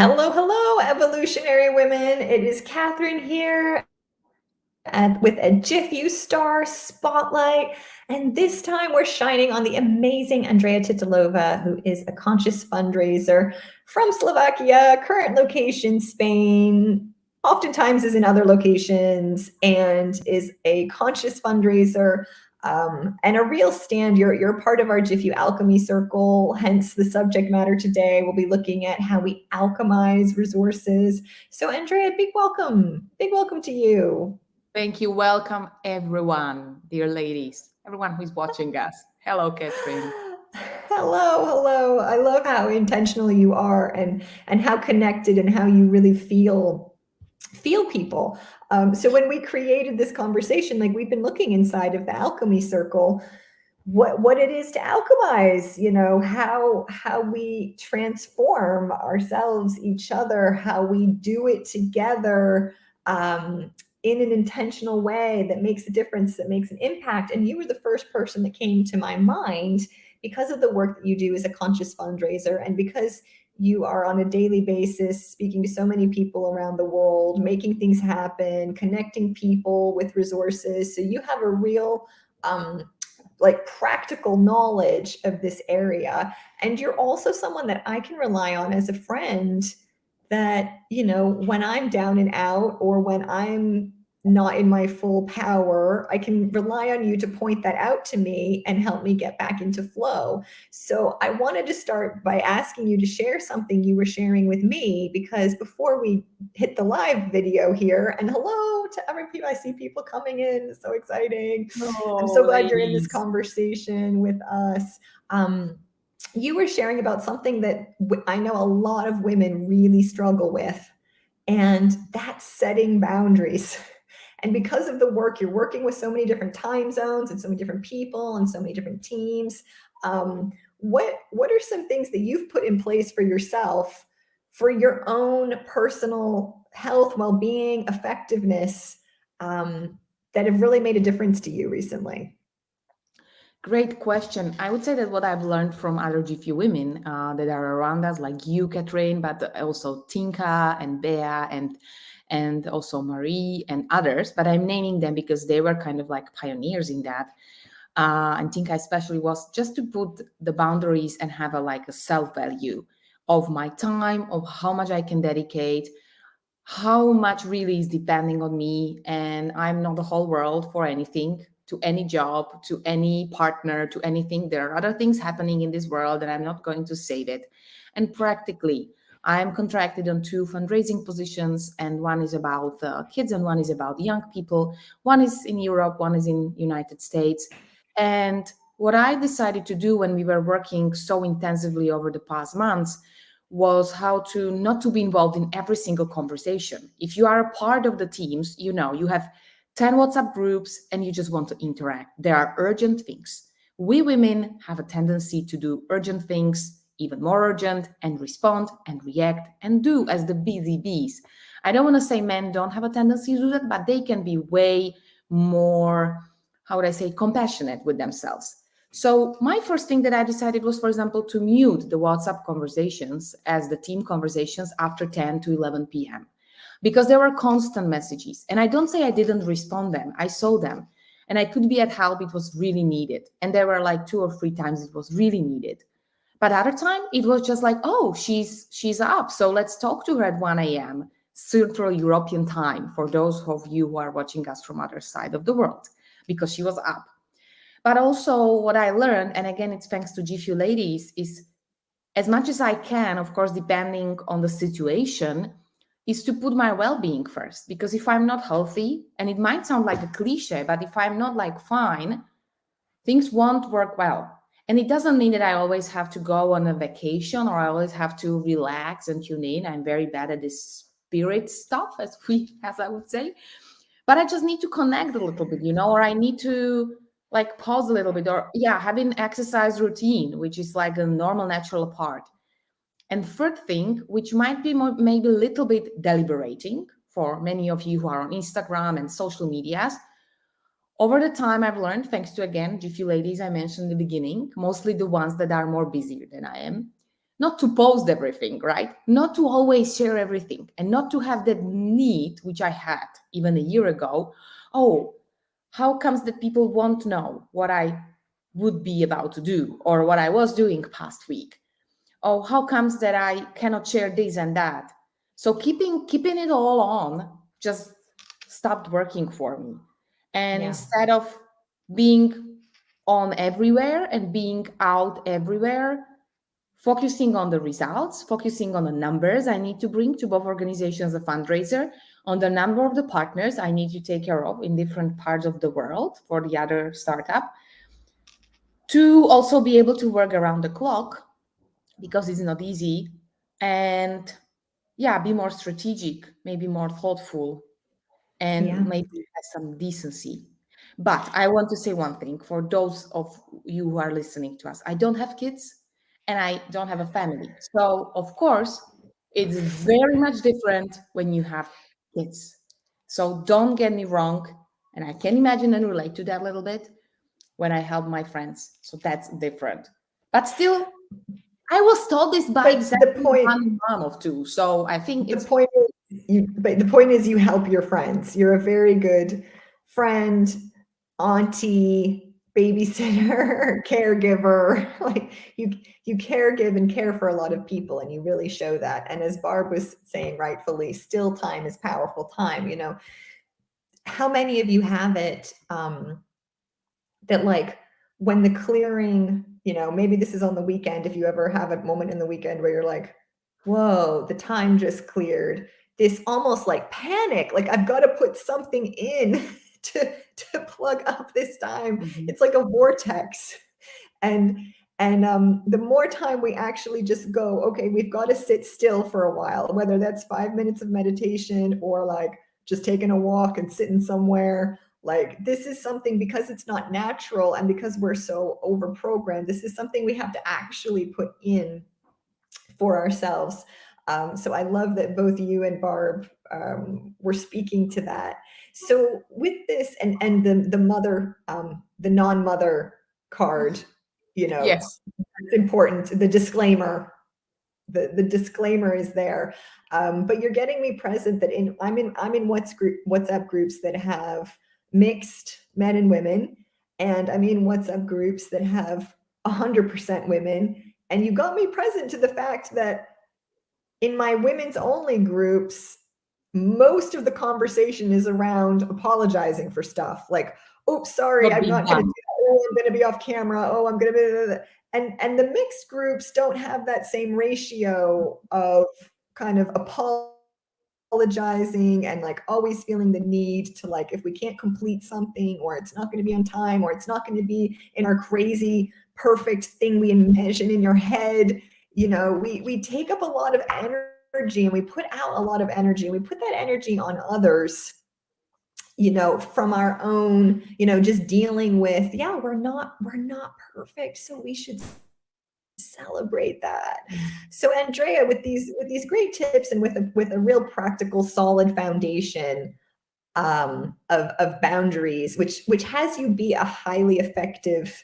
Hello, hello, evolutionary women. It is Catherine here with a GIFEW Star Spotlight. And this time we're shining on the amazing Andrea Tittelova, who is a conscious fundraiser from Slovakia, current location Spain, oftentimes is in other locations, and is a conscious fundraiser and a real stand. You're part of our GIFEW Alchemy Circle, hence the subject matter today. We'll be looking at how we alchemize resources. So Andrea, big welcome to you. Thank you. Welcome, everyone, dear ladies, everyone who's watching us. Hello, Catherine. Hello. I love how intentional you are and how connected and how you really feel people. So when we created this conversation, like we've been looking inside of the alchemy circle, what it is to alchemize, how we transform ourselves, each other, how we do it together, in an intentional way that makes a difference, that makes an impact. And you were the first person that came to my mind because of the work that you do as a conscious fundraiser, and because you are on a daily basis speaking to so many people around the world, making things happen, connecting people with resources. So you have a real like practical knowledge of this area. And you're also someone that I can rely on as a friend, that, when I'm down and out, or when I'm not in my full power, I can rely on you to point that out to me and help me get back into flow. So I wanted to start by asking you to share something you were sharing with me, because before we hit the live video here, and hello to everybody, I see people coming in, so exciting. I'm so glad you're in this conversation with us. You were sharing about something that I know a lot of women really struggle with, and that's setting boundaries. And because of the work, you're working with so many different time zones and so many different people and so many different teams. What are some things that you've put in place for yourself, for your own personal health, well-being, effectiveness, that have really made a difference to you recently? Great question. I would say that what I've learned from other GIFEW women that are around us, like you, Catherine, but also Tinka and Bea and also Marie and others, but I'm naming them because they were kind of like pioneers in that. And Tinka especially, was just to put the boundaries and have a self-value of my time, of how much I can dedicate, how much really is depending on me, and I'm not the whole world for anything, to any job, to any partner, to anything. There are other things happening in this world, and I'm not going to save it. And practically, I'm contracted on 2 fundraising positions, and one is about kids and one is about young people. One is in Europe, one is in United States. And what I decided to do when we were working so intensively over the past months was how to not to be involved in every single conversation. If you are a part of the teams, you have 10 WhatsApp groups and you just want to interact. There are urgent things. We women have a tendency to do urgent things, even more urgent, and respond and react and do as the busy bees. I don't want to say men don't have a tendency to do that, but they can be way more, how would I say, compassionate with themselves. So my first thing that I decided was, for example, to mute the WhatsApp conversations as the team conversations after 10 to 11 p.m. because there were constant messages. And I don't say I didn't respond them. I saw them and I could be at help. It was really needed. And there were like 2 or 3 times it was really needed. But other time it was just like, oh, she's up. So let's talk to her at 1 a.m. Central European time, for those of you who are watching us from other side of the world, because she was up. But also what I learned, and again, it's thanks to GIFEW ladies, is as much as I can, of course, depending on the situation, is to put my well-being first. Because if I'm not healthy, and it might sound like a cliche, but if I'm not fine, things won't work well. And it doesn't mean that I always have to go on a vacation or I always have to relax and tune in. I'm very bad at this spirit stuff, as I would say. But I just need to connect a little bit, or I need to pause a little bit, or having exercise routine, which is like a normal, natural part. And third thing, which might be maybe a little bit deliberating for many of you who are on Instagram and social medias. Over the time, I've learned, thanks to, again, GIFEW ladies I mentioned in the beginning, mostly the ones that are more busier than I am, not to post everything, right? Not to always share everything, and not to have that need, which I had even a year ago. Oh, how comes that people won't know what I would be about to do or what I was doing past week? Oh, how comes that I cannot share this and that? So keeping it all on just stopped working for me. And Yeah. instead of being on everywhere and being out everywhere, focusing on the results, focusing on the numbers I need to bring to both organizations, a fundraiser, on the number of the partners I need to take care of in different parts of the world for the other startup, to also be able to work around the clock because it's not easy, and yeah, be more strategic, maybe more thoughtful, and Yeah. maybe have some decency. But I want to say one thing for those of you who are listening to us. I don't have kids and I don't have a family. So, of course, it's very much different when you have kids. So, don't get me wrong. And I can imagine and relate to that a little bit when I help my friends. So, that's different. But still, I was told this by But the exactly point, one mom of two. So, I think the it's point but the point is you help your friends. You're a very good friend, auntie, babysitter, caregiver. Like you care, give, and care for a lot of people, and you really show that. And as Barb was saying rightfully, still time is powerful time. How many of you have it that like when the clearing, maybe this is on the weekend, if you ever have a moment in the weekend where you're like, whoa, the time just cleared. This almost like panic, like I've got to put something in to plug up this time. Mhm. It's like a vortex. And the more time we actually just go, okay, we've got to sit still for a while, whether that's 5 minutes of meditation or like just taking a walk and sitting somewhere. Like this is something, because it's not natural and because we're so over programmed, this is something we have to actually put in for ourselves. So I love that both you and Barb were speaking to that. So with this and the mother, the non-mother card, Yes. it's important. The disclaimer, the disclaimer is there. But you're getting me present that I'm in WhatsApp groups that have mixed men and women, and I'm in WhatsApp groups that have 100% women. And you got me present to the fact that in my women's only groups, most of the conversation is around apologizing for stuff like, oops, sorry, Not I'm being not going to done. do that. Oh, I'm going to be off camera. Oh, I'm going to be. And the mixed groups don't have that same ratio of kind of apologizing and like always feeling the need to, like, if we can't complete something or it's not going to be on time or it's not going to be in our crazy perfect thing we envision in your head, we take up a lot of energy and we put out a lot of energy and we put that energy on others, from our own, just dealing with, yeah, we're not perfect, so we should celebrate that. So Andrea, with these great tips and with a real practical solid foundation of boundaries, which has you be a highly effective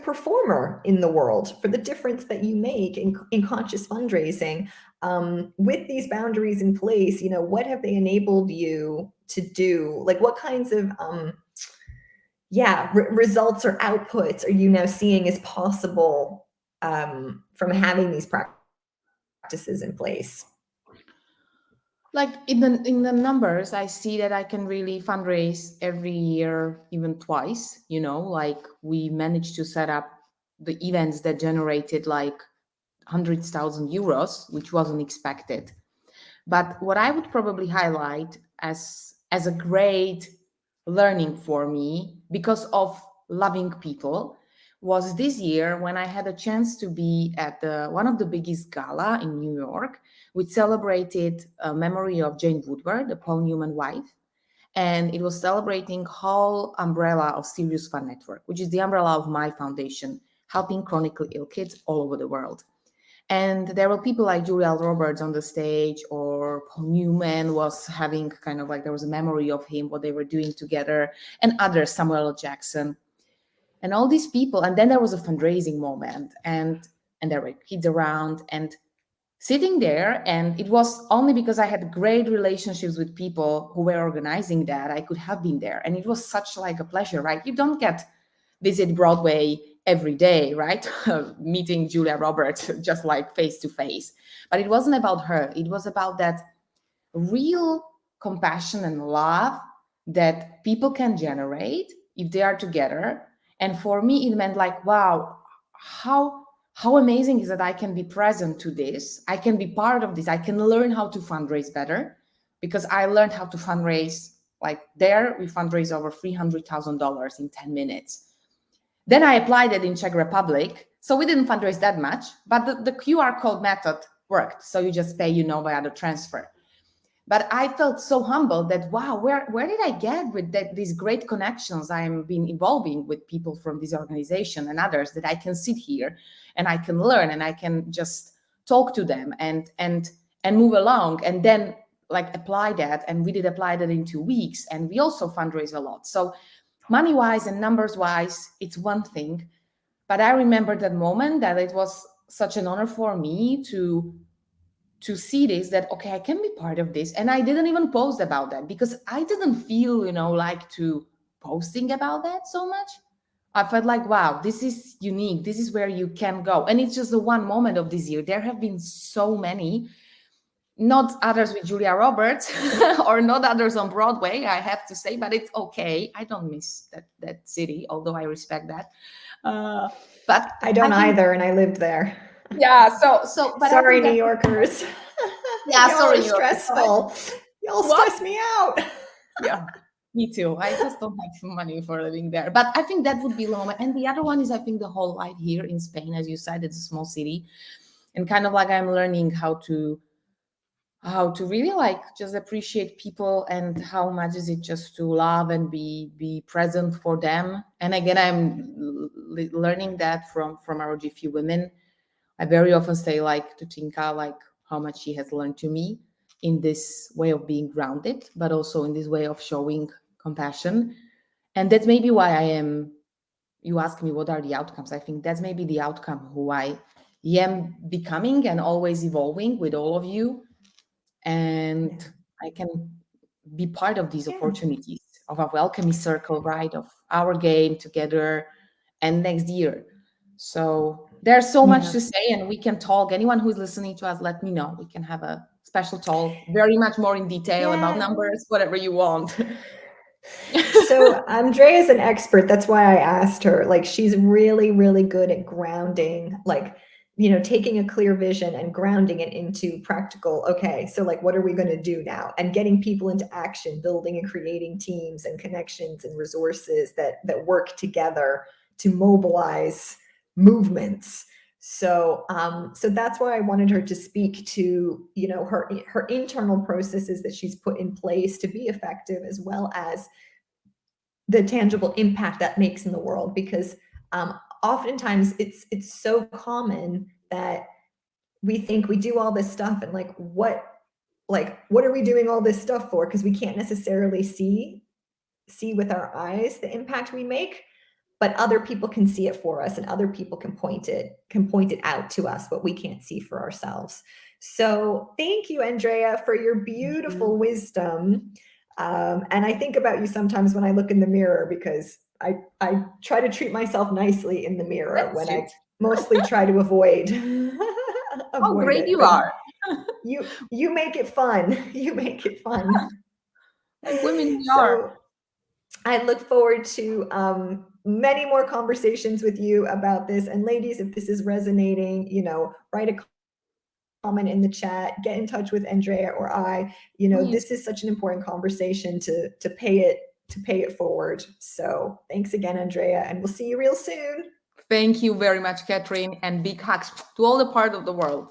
performer in the world for the difference that you make in conscious fundraising. With these boundaries in place, what have they enabled you to do? Like what kinds of results or outputs are you now seeing as possible from having these practices in place? Like in the numbers, I see that I can really fundraise every year, even twice. Like we managed to set up the events that generated like hundreds thousand euros, which wasn't expected. But what I would probably highlight as a great learning for me because of loving people was this year when I had a chance to be at one of the biggest gala in New York, which celebrated a memory of Jane Woodward, the Paul Newman wife. And it was celebrating whole umbrella of Serious Fun Network, which is the umbrella of my foundation, helping chronically ill kids all over the world. And there were people like Julia Roberts on the stage, or Paul Newman was having kind of like, there was a memory of him, what they were doing together, and others, Samuel L. Jackson, and all these people. And then there was a fundraising moment. And and there were kids around, and sitting there, and it was only because I had great relationships with people who were organizing that I could have been there. And it was such like a pleasure, right? You don't get visit Broadway every day, right? Meeting Julia Roberts just like face to face. But it wasn't about her. It was about that real compassion and love that people can generate if they are together. And for me, it meant like, wow, how amazing is that I can be present to this. I can be part of this. I can learn how to fundraise better, because I learned how to fundraise. Like there, we fundraise over $300,000 in 10 minutes. Then I applied it in Czech Republic. So we didn't fundraise that much, but the QR code method worked. So you just pay, via the transfer. But I felt so humbled that, wow, where did I get with these great connections I'm been involving with people from this organization and others, that I can sit here and I can learn and I can just talk to them and move along, and then like apply that. And we did apply that in 2 weeks, and we also fundraise a lot. So money wise and numbers wise, it's one thing. But I remember that moment that it was such an honor for me to see this, that, okay, I can be part of this. And I didn't even post about that because I didn't feel, like to posting about that so much. I felt like, wow, this is unique. This is where you can go. And it's just the one moment of this year. There have been so many, not others with Julia Roberts or not others on Broadway, I have to say, but it's okay. I don't miss that city, although I respect that. But I don't either, and I lived there. Yeah, but sorry, New Yorkers. Yeah, y'all sorry, are stressful. Y'all stress me out. Yeah, me too. I just don't have money for living there. But I think that would be the moment. And the other one is, I think, the whole life here in Spain. As you said, it's a small city, and kind of like I'm learning how to really like just appreciate people, and how much is it just to love and be present for them. And again, I'm learning that from our GIFEW women. I very often say, like, to Tinka, like, how much she has learned to me in this way of being grounded, but also in this way of showing compassion. And that's maybe why I am, you ask me what are the outcomes. I think that's maybe the outcome who I am becoming and always evolving with all of you. And I can be part of these opportunities of our Alchemy Circle, right? Of our game together, and next year. So there's so much to say, and we can talk. Anyone who's listening to us, let me know. We can have a special talk, very much more in detail about numbers, whatever you want. So Andrea is an expert. That's why I asked her. Like, she's really, really good at grounding, like, taking a clear vision and grounding it into practical. Okay, so like, what are we going to do now? And getting people into action, building and creating teams and connections and resources that work together to mobilize movements. So that's why I wanted her to speak to, her internal processes that she's put in place to be effective, as well as the tangible impact that makes in the world. Because oftentimes it's so common that we think we do all this stuff, and what are we doing all this stuff for? Because we can't necessarily see with our eyes the impact we make, but other people can see it for us, and other people can point it out to us, what we can't see for ourselves. So thank you, Andrea, for your beautiful wisdom. And I think about you sometimes when I look in the mirror, because I try to treat myself nicely in the mirror. That's when cute. I mostly try to avoid. How great you are. You make it fun. You make it fun. Like women we are. I look forward to many more conversations with you about this. And ladies, if this is resonating, write a comment in the chat, get in touch with Andrea or I. This is such an important conversation to pay it forward. So thanks again, Andrea, and we'll see you real soon. Thank you very much, Catherine, and big hugs to all the part of the world.